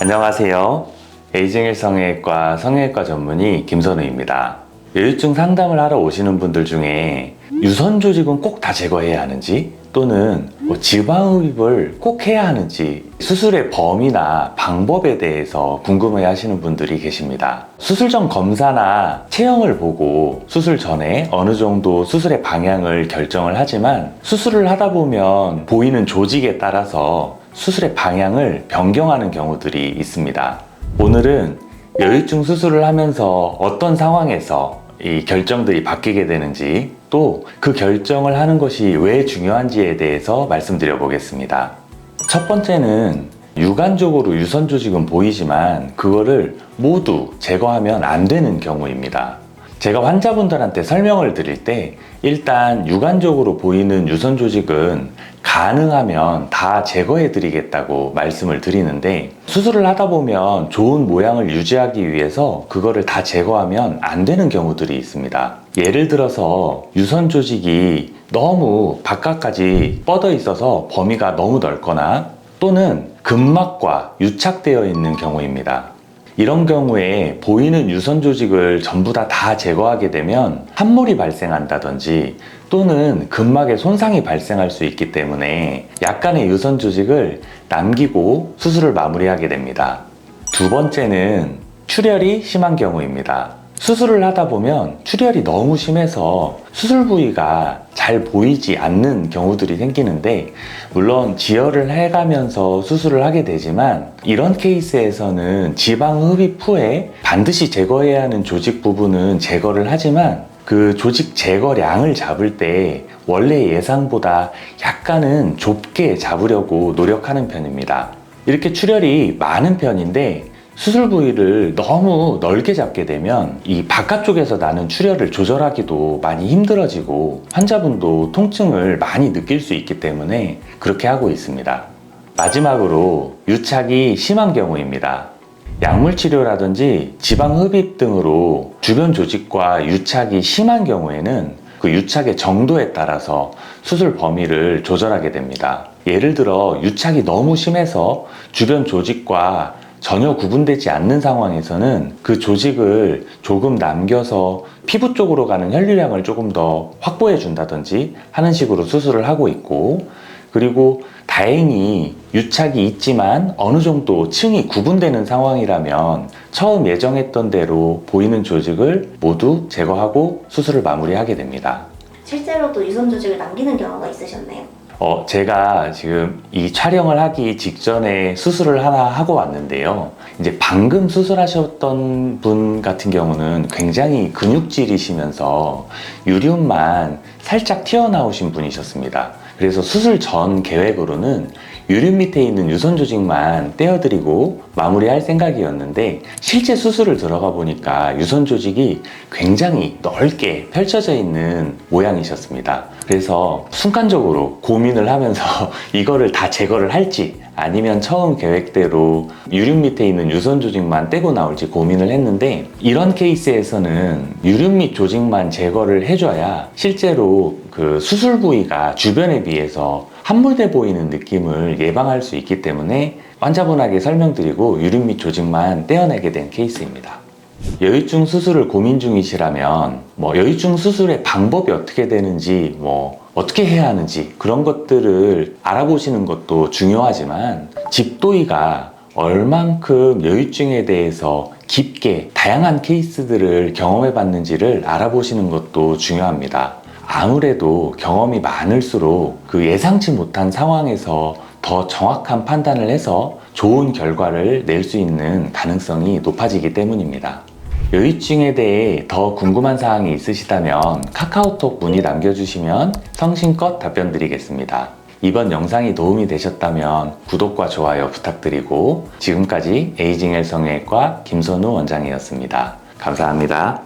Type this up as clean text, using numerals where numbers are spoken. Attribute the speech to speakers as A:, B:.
A: 안녕하세요. 에이징 성형외과 성형외과 전문의 김선우입니다. 여유증 상담을 하러 오시는 분들 중에 유선 조직은 꼭 다 제거해야 하는지, 또는 지방흡입을 꼭 해야 하는지, 수술의 범위나 방법에 대해서 궁금해 하시는 분들이 계십니다. 수술 전 검사나 체형을 보고 수술 전에 어느 정도 수술의 방향을 결정을 하지만, 수술을 하다 보면 보이는 조직에 따라서 수술의 방향을 변경하는 경우들이 있습니다. 오늘은 여유증 수술을 하면서 어떤 상황에서 이 결정들이 바뀌게 되는지, 또 그 결정을 하는 것이 왜 중요한지에 대해서 말씀드려 보겠습니다. 첫 번째는 육안적으로 유선 조직은 보이지만 그거를 모두 제거하면 안 되는 경우입니다. 제가 환자분들한테 설명을 드릴 때 일단 육안적으로 보이는 유선 조직은 가능하면 다 제거해 드리겠다고 말씀을 드리는데, 수술을 하다 보면 좋은 모양을 유지하기 위해서 그거를 다 제거하면 안 되는 경우들이 있습니다. 예를 들어서 유선 조직이 너무 바깥까지 뻗어 있어서 범위가 너무 넓거나, 또는 근막과 유착되어 있는 경우입니다. 이런 경우에 보이는 유선 조직을 전부 다 제거하게 되면 함몰이 발생한다든지, 또는 근막에 손상이 발생할 수 있기 때문에 약간의 유선 조직을 남기고 수술을 마무리하게 됩니다. 두 번째는 출혈이 심한 경우입니다. 수술을 하다 보면 출혈이 너무 심해서 수술 부위가 잘 보이지 않는 경우들이 생기는데, 물론 지혈을 해가면서 수술을 하게 되지만, 이런 케이스에서는 지방 흡입 후에 반드시 제거해야 하는 조직 부분은 제거를 하지만, 그 조직 제거량을 잡을 때 원래 예상보다 약간은 좁게 잡으려고 노력하는 편입니다. 이렇게 출혈이 많은 편인데 수술 부위를 너무 넓게 잡게 되면 이 바깥쪽에서 나는 출혈을 조절하기도 많이 힘들어지고 환자분도 통증을 많이 느낄 수 있기 때문에 그렇게 하고 있습니다. 마지막으로 유착이 심한 경우입니다. 약물 치료라든지 지방 흡입 등으로 주변 조직과 유착이 심한 경우에는 그 유착의 정도에 따라서 수술 범위를 조절하게 됩니다. 예를 들어 유착이 너무 심해서 주변 조직과 전혀 구분되지 않는 상황에서는 그 조직을 조금 남겨서 피부 쪽으로 가는 혈류량을 조금 더 확보해 준다든지 하는 식으로 수술을 하고 있고, 그리고 다행히 유착이 있지만 어느 정도 층이 구분되는 상황이라면 처음 예정했던 대로 보이는 조직을 모두 제거하고 수술을 마무리하게 됩니다.
B: 실제로도 유선 조직을 남기는 경우가 있으셨나요?
A: 제가 지금 이 촬영을 하기 직전에 수술을 하나 하고 왔는데요. 이제 방금 수술하셨던 분 같은 경우는 굉장히 근육질이시면서 유륜만 살짝 튀어나오신 분이셨습니다. 그래서 수술 전 계획으로는 유륜 밑에 있는 유선 조직만 떼어드리고 마무리할 생각이었는데, 실제 수술을 들어가 보니까 유선 조직이 굉장히 넓게 펼쳐져 있는 모양이셨습니다. 그래서 순간적으로 고민을 하면서 이거를 다 제거를 할지 아니면 처음 계획대로 유륜 밑에 있는 유선 조직만 떼고 나올지 고민을 했는데, 이런 케이스에서는 유륜 밑 조직만 제거를 해줘야 실제로 그 수술 부위가 주변에 비해서 함몰돼 보이는 느낌을 예방할 수 있기 때문에 환자분에게 설명드리고 유륜 밑 조직만 떼어내게 된 케이스입니다. 여유증 수술을 고민 중이시라면 여유증 수술의 방법이 어떻게 되는지, 어떻게 해야 하는지 그런 것들을 알아보시는 것도 중요하지만, 집도의가 얼만큼 여유증에 대해서 깊게 다양한 케이스들을 경험해 봤는지를 알아보시는 것도 중요합니다. 아무래도 경험이 많을수록 그 예상치 못한 상황에서 더 정확한 판단을 해서 좋은 결과를 낼 수 있는 가능성이 높아지기 때문입니다. 여유증에 대해 더 궁금한 사항이 있으시다면 카카오톡 문의 남겨주시면 성심껏 답변 드리겠습니다. 이번 영상이 도움이 되셨다면 구독과 좋아요 부탁드리고, 지금까지 에이징 성형외과 김선우 원장이었습니다. 감사합니다.